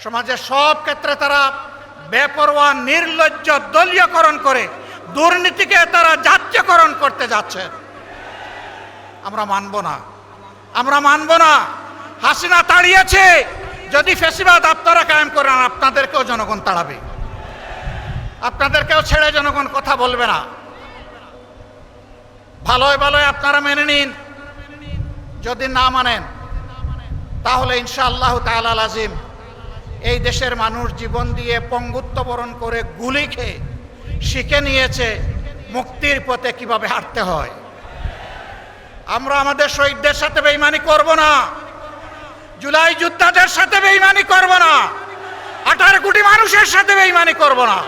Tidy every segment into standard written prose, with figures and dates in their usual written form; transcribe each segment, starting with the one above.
সমাজের সব ক্ষেত্রে তারা বেপরোয়া নির্লজ্জ দলীয়করণ করে দুর্নীতিকে তারা জাতীয়করণ করতে যাচ্ছে। আমরা মানব না, আমরা মানব না। হাসিনা তাড়িয়েছে, যদি ফ্যাসিবাদ আপনারা কায়েম করেন আপনাদেরকেও জনগণ তাড়াবে, আপনাদেরকেও ছেড়ে জনগণ কথা বলবে না। ভালোই ভালোই আপনারা মেনে নিন, যদি না মানেন তাহলে ইনশাআল্লাহ তাআলা আজিম এই দেশের মানুষ জীবন দিয়ে পঙ্গুত্ব বরণ করে গুলি খেয়ে শিখে নিয়েছে মুক্তির পথে কিভাবে হাঁটতে হয়। আমরা আমাদের শহীদদের সাথে বেঈমানি করব না, জুলাই যোদ্ধাদের সাথে বেঈমানি করব না, 18 কোটি মানুষের সাথে বেঈমানি করব না।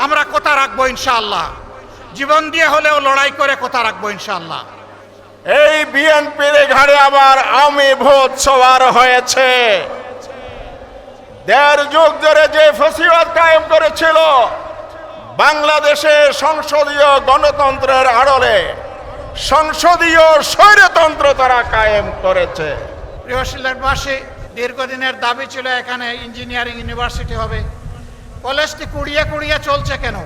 আমরা কথা রাখবো ইনশাআল্লাহ, জীবন দিয়ে হলেও লড়াই করে কথা রাখবো ইনশাআল্লাহ। এই বিএনপির ঘাড়ে আবার আওয়ামী ভূত সওয়ার হয়েছে। 1.5 যুগ ধরে যে ফ্যাসিবাদ কায়েম করেছিল বাংলাদেশে সংসদীয় গণতন্ত্রের আড়লে সংসদীয় স্বৈরতন্ত্র তারা কায়েম করেছে। প্রিয় সিলেটবাসী, দীর্ঘদিনের দাবি ছিল এখানে ইঞ্জিনিয়ারিং ইউনিভার্সিটি হবে। কলেজটি কুড়িয়ে কুড়িয়ে চলছে কেন?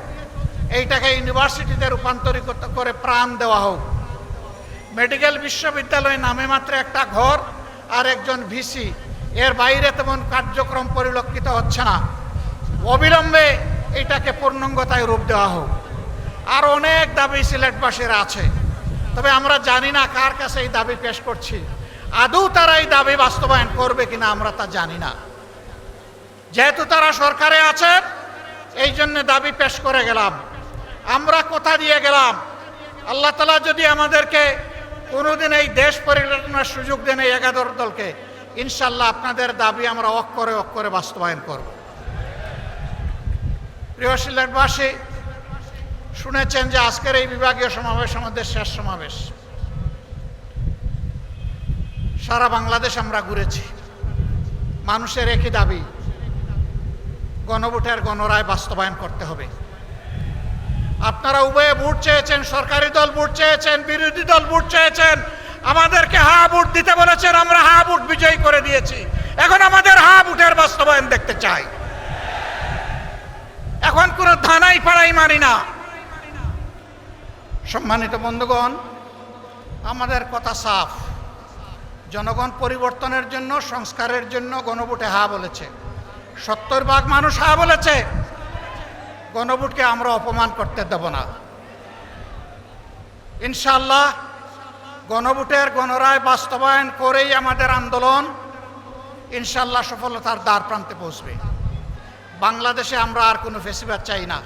এইটাকে ইউনিভার্সিটিতে রূপান্তরিত করে প্রাণ দেওয়া হোক। মেডিকেল বিশ্ববিদ্যালয় নামে মাত্র একটা ঘর আর একজন ভিসি, এর বাইরে তেমন কার্যক্রম পরিলক্ষিত হচ্ছে না। অবিলম্বে এটাকে পূর্ণাঙ্গতায় রূপ দেওয়া হোক। আর অনেক দাবি সিলেটবাসীর আছে, তবে আমরা জানি না কার কাছে এই দাবি পেশ করছি। আদৌ তারা এই দাবি বাস্তবায়ন করবে কিনা আমরা তা জানি না। যেহেতু তারা সরকারে আছেন এই জন্য দাবি পেশ করে গেলাম। আমরা কথা দিয়ে গেলাম, আল্লাহ তাআলা যদি আমাদেরকে কোনোদিন এই দেশ পরিচালনার সুযোগ দেন এই 11 দলকে, ইনশাল্লাহ আপনাদের দাবি আমরা অক্ষরে অক্ষরে বাস্তবায়ন করব। প্রিয় সিলেটবাসী, শুনেছেন যে আজকের এই বিভাগীয় সমাবেশ আমাদের শেষ সমাবেশ। সারা বাংলাদেশ আমরা ঘুরেছি, মানুষের একই দাবি, গণভোটের গণরায় বাস্তবায়ন করতে হবে। আপনারা উভয়ে ভোট চেয়েছেন, সরকারি দল ভোট চেয়েছেন, বিরোধী দল ভোট চেয়েছেন, আমাদেরকে হা ভোট দিতে বলেছেন, আমরা হা ভোট বিজয়ী করে দিয়েছি। এখন আমাদের হা ভোটের বাস্তবায়ন দেখতে চাই। এখন কোনো ধানাই পাড়াই মারি না। সম্মানিত বন্ধুগণ, আমাদের কথা সাফ, জনগণ পরিবর্তনের জন্য, সংস্কারের জন্য গণভোটে হা বলেছে। 70% মানুষ হা বলেছে। গণভোটকে আমরা অপমান করতে দেব না। ইনশাআল্লাহ গণভোটের গণরায় বাস্তবায়ন করেই আমাদের আন্দোলন ইনশাআল্লাহ সফলতার দ্বার প্রান্তে পৌঁছবে। বাংলাদেশে আমরা আর কোনো ফ্যাসিবাদ চাই না।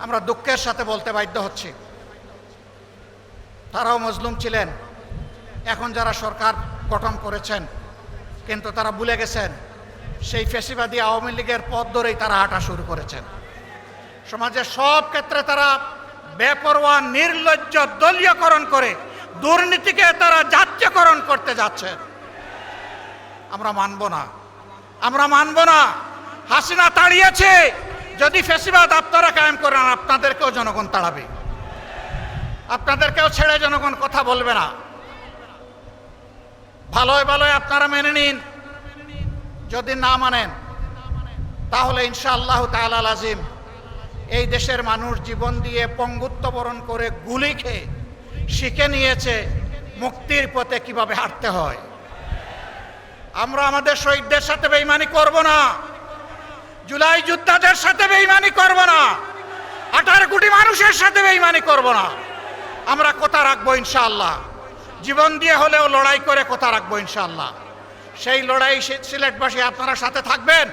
আমরা দুঃখের সাথে বলতে বাধ্য হচ্ছি, তারাও মজলুম ছিলেন। এখন যারা সরকার গঠন করেছেন, কিন্তু তারা ভুলে গেছেন সেই ফ্যাসিবাদী আওয়ামী লীগের পথ ধরেই তারা হাঁটা শুরু করেছেন। সমাজের সব ক্ষেত্রে তারা বেপরোয়া নির্লজ্জ দলীয়করণ করে দুর্নীতিকে তারা জাতীয়করণ করতে যাচ্ছে। আমরা মানব না, আমরা মানব না। হাসিনা তাড়িয়েছে, যদি ফ্যাসিবাদ আপনারা কায়েম করেন আপনাদেরকেও জনগণ তাড়াবে, আপনাদেরকেও ছেড়ে জনগণ কথা বলবে না। ভালোই ভালোই আপনারা মেনে নিন, যদি না মানেন তাহলে ইনশাআল্লাহ তাআলা আজিম এই দেশের মানুষ জীবন দিয়ে পঙ্গুত্ব বরণ করে গুলি খেয়ে শিখে নিয়েছে মুক্তির পথে কিভাবে হাঁটতে হয়। আমরা আমাদের শহীদদের সাথে বেঈমানি করব না, জুলাই যোদ্ধাদের সাথে বেঈমানি করব না, 18 কোটি মানুষের সাথে বেঈমানি করব না। আমরা কথা রাখবো ইনশাআল্লাহ, জীবন দিয়ে হলেও লড়াই করে কথা রাখবো ইনশাআল্লাহ। সেই লড়াই সিলেটবাসী আপনারা সাথে থাকবেন,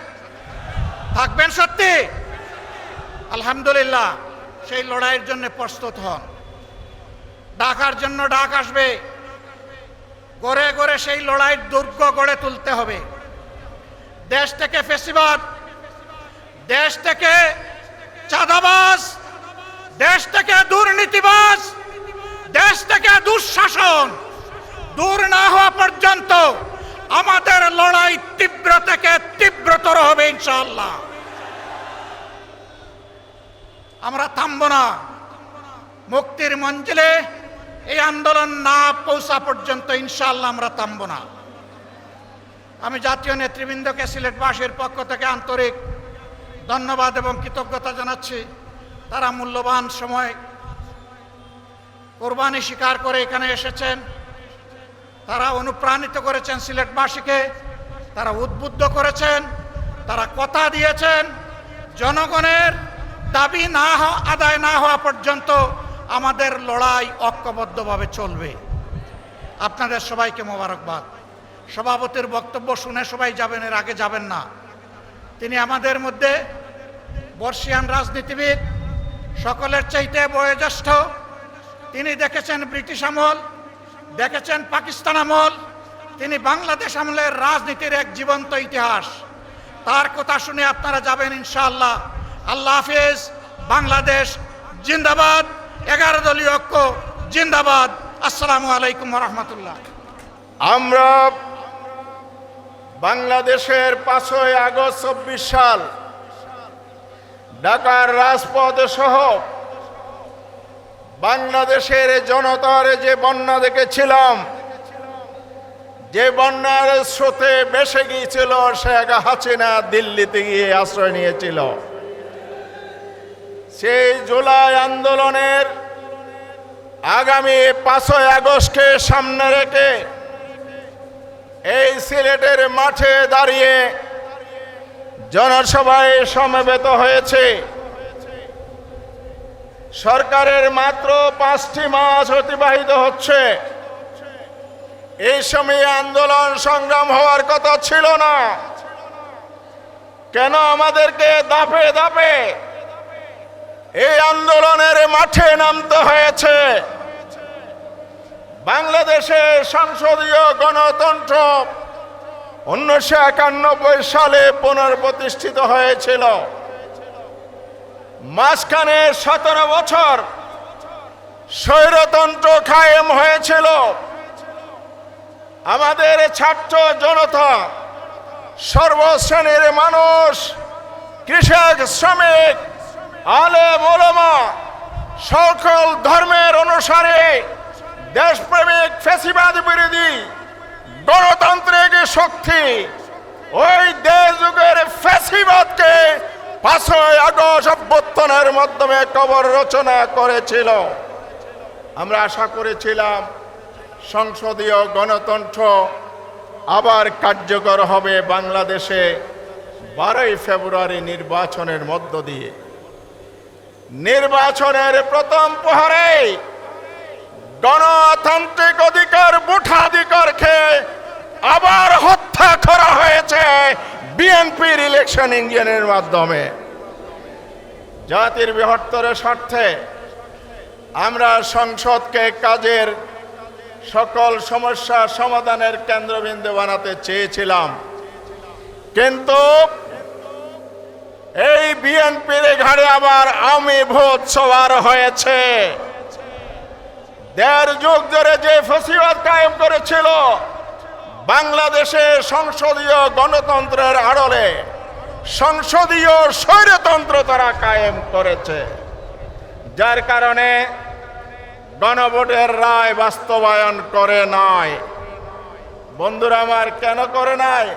থাকবেন সত্যি? আলহামদুলিল্লাহ, সেই লড়াইয়ের জন্য প্রস্তুত হন। ডাকার জন্য ডাক আসবে, গড়ে গড়ে সেই লড়াইয়ের দুর্গ গড়ে তুলতে হবে। দেশ থেকে ফ্যাসিবাদ, দেশ থেকে চাঁদাবাজ, দেশ থেকে দুর্নীতিবাজ, দেশ থেকে দুঃশাসন দূর না হওয়া পর্যন্ত আমাদের লড়াই তীব্র থেকে তীব্রতর হবে ইনশাআল্লাহ। আমরা থামব না। মুক্তির মঞ্জিলে এই আন্দোলন না পৌঁছা পর্যন্ত ইনশাআল্লাহ আমরা থামব না। আমি জাতীয় নেতৃবৃন্দকে সিলেটবাসীর পক্ষ থেকে আন্তরিক ধন্যবাদ এবং কৃতজ্ঞতা জানাচ্ছি। তারা মূল্যবান সময় কোরবানি স্বীকার করে এখানে এসেছেন। তারা অনুপ্রাণিত করেছেন সিলেটবাসীকে, তারা উদ্বুদ্ধ করেছেন, তারা কথা দিয়েছেন জনগণের দাবি আদায় না হওয়া পর্যন্ত আমাদের লড়াই ঐক্যবদ্ধভাবে চলবে। আপনাদের সবাইকে মোবারকবাদ। সভাপতির বক্তব্য শুনে সবাই যাবেন, এর আগে যাবেন না। তিনি আমাদের মধ্যে বর্ষিয়ান রাজনীতিবিদ, সকলের চাইতে বয়োজ্যেষ্ঠ। তিনি দেখেছেন ব্রিটিশ আমল, দেখেছেন পাকিস্তান আমল, তিনি বাংলাদেশ আমলের রাজনীতির এক জীবন্ত ইতিহাস। তার কথা শুনে আপনারা যাবেন ইনশাআল্লাহ। আল্লাহ হাফেজ। বাংলাদেশ জিন্দাবাদ। 11 দলীয় ঐক্য জিন্দাবাদ। আসসালামু আলাইকুম ওয়া রাহমাতুল্লাহ। আমরা বাংলাদেশের 5ই আগস্ট 24 সাল ঢাকার রাজপথ সহ বাংলাদেশের জনতার যে বন্যা দেখেছিলাম, যে বন্যার স্রোতে ভেসে গিয়েছিল শেখ হাসিনা দিল্লিতে গিয়ে আশ্রয় নিয়েছিল। সেই জুলাই আন্দোলনের আগামী 5ই আগস্টকে সামনে রেখে এই সিলেটের মাঠে দাঁড়িয়ে জনসভায় সমবেত হয়েছে। সরকারের মাত্র 5টি মাস অতিবাহিত হচ্ছে। এই সময়ে আন্দোলন সংগ্রাম হওয়ার কথা ছিল না। কেন আমাদেরকে ধাপে ধাপে এই আন্দোলনের মাঠে নামতে হয়েছে? বাংলাদেশের সংসদীয় গণতন্ত্র 1991 সালে পুনঃপ্রতিষ্ঠিত হয়েছিল। মাঝখানে 17 বছর স্বৈরতন্ত্র কায়েম হয়েছিল। আমাদের ছাত্র জনতা, সর্বশ্রেণীর মানুষ, কৃষক, শ্রমিক, আলেম ওলামা, সকল ধর্মের অনুসারে দেশপ্রেমিক ফ্যাসিবাদ বিরোধী গণতান্ত্রিক শক্তি ওই দেশ যুগের ফ্যাসিবাদকে 5ই আগস্ট অভ্যুত্থানের মাধ্যমে কবর রচনা করেছিল। আমরা আশা করেছিলাম সংসদীয় গণতন্ত্র আবার কার্যকর হবে বাংলাদেশে 12ই ফেব্রুয়ারি নির্বাচনের মধ্য দিয়ে। নির্বাচনের প্রথম প্রহরে গণতান্ত্রিক অধিকার, ভোটাধিকারকে আবার হত্যা করা হয়েছে বিএনপির ইলেকশন ইঞ্জিনের মাধ্যমে। জাতির বৃহত্তর স্বার্থে আমরা সংসদকে কাজের সকল সমস্যা সমাধানের কেন্দ্রবিন্দু বানাতে চেয়েছিলাম, কিন্তু এই বিএনপির ঘাড়ে আবার আওয়ামী ভূত সওয়ার হয়েছে। 1.5 যুগ ধরে যে ফ্যাসিবাদ কায়েম করেছিল বাংলাদেশে সংসদীয় গণতন্ত্রের আড়লে সংসদীয় স্বৈরতন্ত্র তারা কায়েম করেছে, যার কারণে গণভোটের রায় বাস্তবায়ন করে নাই। বন্ধুরা আমার, কেন করে নাই?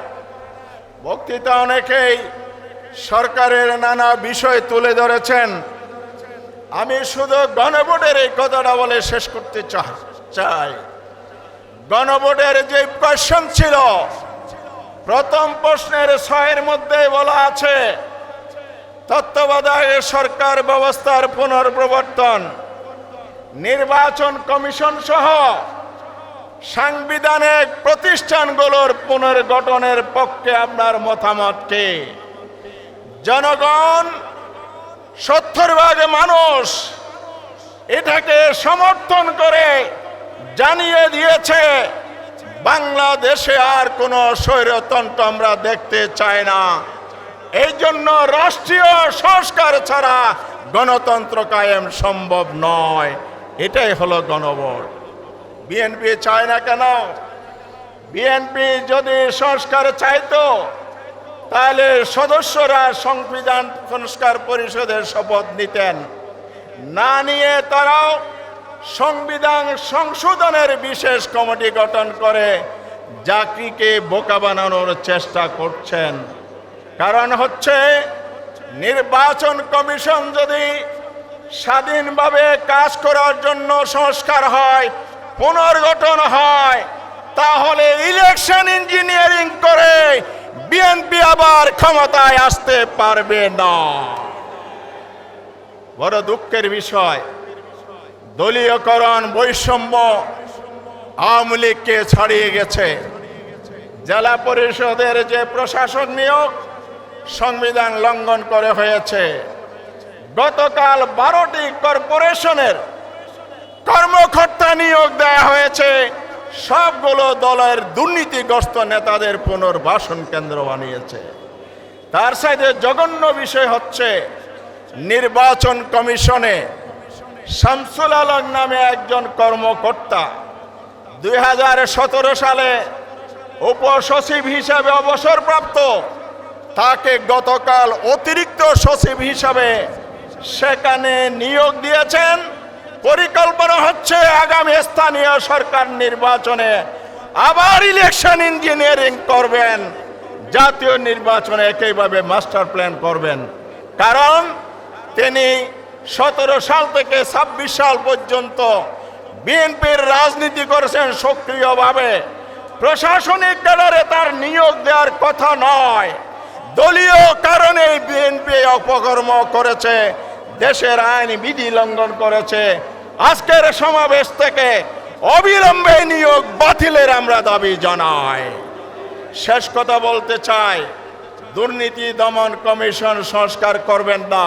বক্তৃতা অনেকেই সরকারের নানা বিষয় তুলে ধরেছেন। আমি শুধু গণভোটের এই কথাটা বলে শেষ করতে চাই। গণভোটের যে কোয়েশ্চন ছিল, প্রথম প্রশ্নের 6 মধ্যে বলা আছে তত্ত্বাবধায়ক সরকার ব্যবস্থার পুনর্প্রবর্তন, নির্বাচন কমিশন সহ সাংবিধানিক প্রতিষ্ঠানগুলোর পুনর্গঠনের পক্ষে আপনার মতামত কি? জনগণ 70% মানুষ এটাকে সমর্থন করে জানিয়ে দিয়েছে বাংলাদেশে আর কোনো স্বৈরতন্ত্র আমরা দেখতে চাই না। এই জন্য রাষ্ট্রীয় সংস্কার ছাড়া গণতন্ত্র কায়েম সম্ভব নয়। এটাই হলো গণভোট। বিএনপি চায় না কেন? বিএনপি যদি সংস্কার চাইতো তাহলে সদস্যরা সংবিধান সংস্কার পরিষদের শপথ নিতেন। না নিয়ে তারাও সংবিধান সংশোধনের বিশেষ কমিটি গঠন করে জাতিকে বোকা বানানোর চেষ্টা করছেন। কারণ হচ্ছে নির্বাচন কমিশন যদি স্বাধীনভাবে কাজ করার জন্য সংস্কার হয়, পুনর্গঠন হয়, তাহলে ইলেকশন ইঞ্জিনিয়ারিং করে বিএনপি আবার ক্ষমতায় আসতে পারবে না। বড় দুঃখের বিষয়, দলীয়করণ, বৈষম্য আওয়ামী লীগকে ছাড়িয়ে গেছে। জেলা পরিষদের যে প্রশাসক নিয়োগ সংবিধান লঙ্ঘন করে হয়েছে। গতকাল 12টি কর্পোরেশনের কর্মকর্তা নিয়োগ দেওয়া হয়েছে, সবগুলো দলের দুর্নীতিগ্রস্ত নেতাদের পুনর্বাসন কেন্দ্র বানিয়েছে। তার সাথে জঘন্য বিষয় হচ্ছে নির্বাচন কমিশনে শামসুল আলম নামে একজন কর্মকর্তা 2017 সালে উপসচিব হিসাবে অবসরপ্রাপ্ত, তাকে গতকাল অতিরিক্ত সচিব হিসাবে সেখানে নিয়োগ দিয়েছেন। পরিকল্পনা হচ্ছে আগামী স্থানীয় সরকার নির্বাচনে আবার ইলেকশন ইঞ্জিনিয়ারিং করবেন, জাতীয় নির্বাচনে একইভাবে মাস্টার প্ল্যান করবেন। কারণ তিনি 17 সাল থেকে 26 সাল পর্যন্ত বিএনপির রাজনীতি করেছেন সক্রিয়ভাবে। প্রশাসনিক ক্যাডারে তার নিয়োগ দেওয়ার কথা নয়, দলীয় কারণে বিএনপি অপকর্ম করেছে, দেশের আইন বিধি লঙ্ঘন করেছে। আজকের সমাবেশ থেকে অবিলম্বে নিয়োগ বাতিলের আমরা দাবি জানাই। শেষ কথা বলতে চাই, দুর্নীতি দমন কমিশন সংস্কার করবেন না,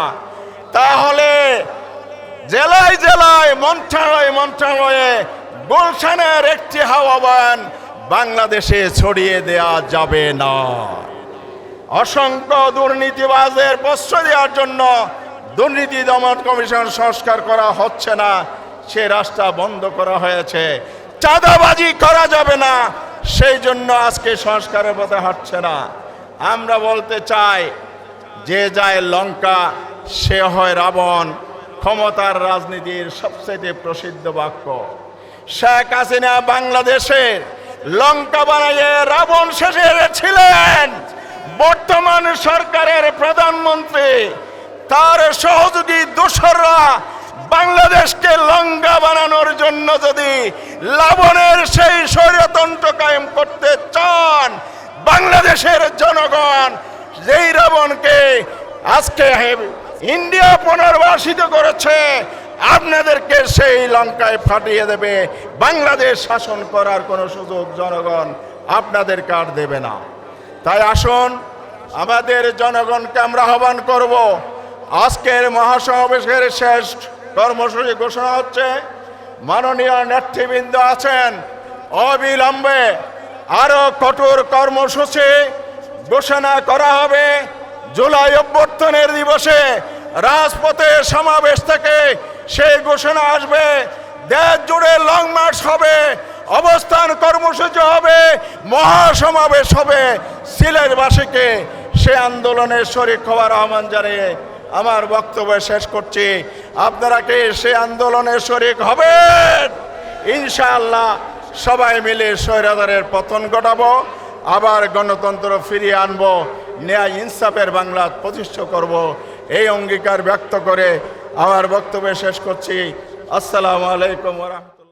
তাহলে জেলায় জেলায় মন্ত্রণালয়ে গুলশানের একটি আহ্বান বাংলাদেশে ছড়িয়ে দেয়া যাবে না। অসংখ্য দুর্নীতিবাজের প্রশ্রয় দেওয়ার জন্য দুর্নীতি দমন কমিশন সংস্কার করা হচ্ছে না, সে রাস্তা বন্ধ করা হয়েছে। চাঁদাবাজি করা যাবে না, সেই জন্য আজকে সংস্কারের পথে হাঁটছে না। আমরা বলতে চাই, যে যায় লঙ্কা সে হয় রাবণ, ক্ষমতার রাজনীতির সবচেয়ে প্রসিদ্ধ বাক্য। শেখ হাসিনা বাংলাদেশের লঙ্কা বানিয়ে রাবণ শেষে ছিলেন। বর্তমান সরকারের প্রধানমন্ত্রী তার সহযোগী দোসররা বাংলাদেশকে লঙ্কা বানানোর জন্য যদি লাবণের সেই স্বৈরতন্ত্র কায়েম করতে চান, বাংলাদেশের জনগণ যেই রাবণকে আজকে ইন্ডিয়া পুনর্বাসিত করেছে, আপনাদেরকে সেই লঙ্কায় ফাটিয়ে দেবে। বাংলাদেশ শাসন করার কোনো সুযোগ জনগণ আপনাদের কার দেবে না। তাই আসুন, আমাদের জনগণকে আমরা আহ্বান করব, আজকের মহাসমাবেশের শেষ কর্মসূচি ঘোষণা হচ্ছে। মাননীয় নেতৃবৃন্দ আছেন, অবিলম্বে আরো কঠোর কর্মসূচি ঘোষণা করা হবে। জুলাই অভ্যর্থনের দিবসে রাজপথে সমাবেশ থেকে সেই ঘোষণা আসবে। দেশ জুড়ে লং মার্চ হবে, অবস্থান কর্মসূচি হবে, মহাসমাবেশ হবে। সিলেটবাসীকে সে আন্দোলনে শরীক হওয়ার আহ্বান জানিয়ে আমার বক্তব্য শেষ করছি। আপনারা কি সে আন্দোলনে শরীক হবেন? ইনশাআল্লাহ সবাই মিলে স্বৈরাচারের পতন ঘটাবো, আবার গণতন্ত্র ফিরিয়ে আনবো, ন্যায় ইনসাফের বাংলা প্রতিষ্ঠা করব। এই অঙ্গীকার ব্যক্ত করে আমার বক্তব্য শেষ করছি। আসসালামু আলাইকুম ওয়া রাহমাতুল্লাহ।